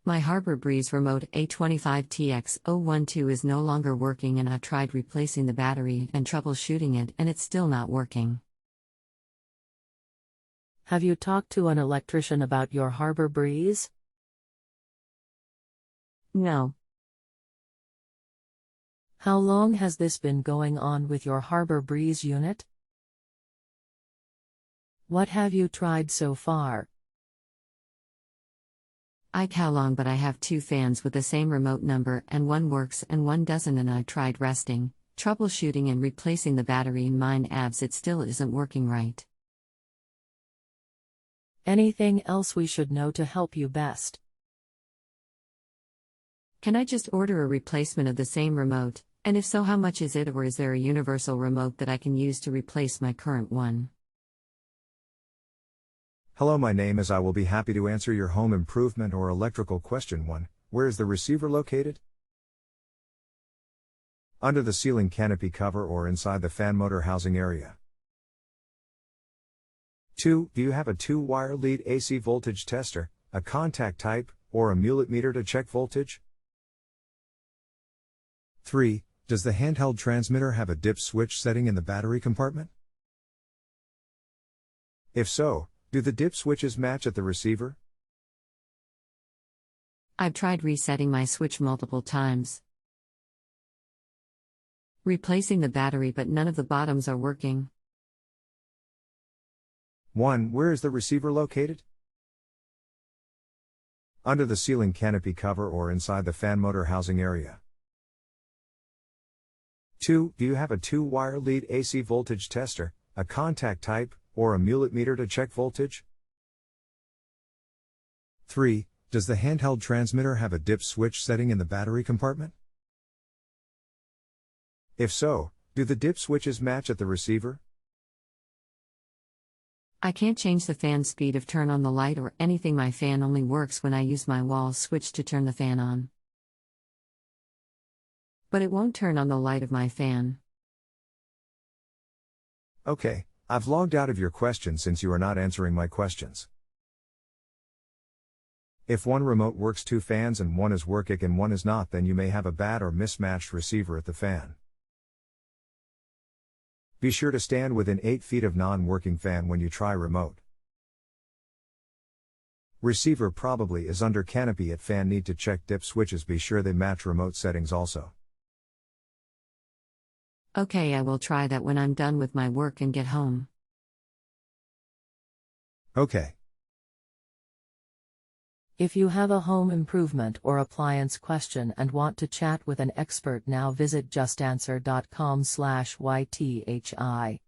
My Harbor Breeze remote a25-tx012 is no longer working, and I've tried replacing the battery and troubleshooting it, and it's still not working. Have you talked to an electrician about your Harbor Breeze? No. How long has this been going on with your Harbor Breeze unit? What have you tried so far? How long, but I have two fans with the same remote number, and one works and one doesn't, and I tried resting, troubleshooting and replacing the battery in mine abs, it still isn't working right. Anything else we should know to help you best? Can I just order a replacement of the same remote, and if so, how much is it, or is there a universal remote that I can use to replace my current one? Hello, my name is. I will be happy to answer your home improvement or electrical question. 1. Where is the receiver located? Under the ceiling canopy cover or inside the fan motor housing area. 2. Do you have a 2-wire lead AC voltage tester, a contact type, or a mulet meter to check voltage? 3. Does the handheld transmitter have a dip switch setting in the battery compartment? If so, do the dip switches match at the receiver? I've tried resetting my switch multiple times, replacing the battery, but none of the bottoms are working. 1. Where is the receiver located? Under the ceiling canopy cover or inside the fan motor housing area. 2. Do you have a 2-wire lead AC voltage tester, a contact type, or a mulet meter to check voltage? 3. Does the handheld transmitter have a dip switch setting in the battery compartment? If so, do the dip switches match at the receiver? I can't change the fan speed of turn on the light or anything. My fan only works when I use my wall switch to turn the fan on, but it won't turn on the light of my fan. Okay, I've logged out of your question since you are not answering my questions. If one remote works 2 fans and one is working and one is not, then you may have a bad or mismatched receiver at the fan. Be sure to stand within 8 feet of non-working fan when you try remote. Receiver probably is under canopy at fan. Need to check dip switches. Be sure they match remote settings also. Okay, I will try that when I'm done with my work and get home. Okay. If you have a home improvement or appliance question and want to chat with an expert now, visit justanswer.com/ythi.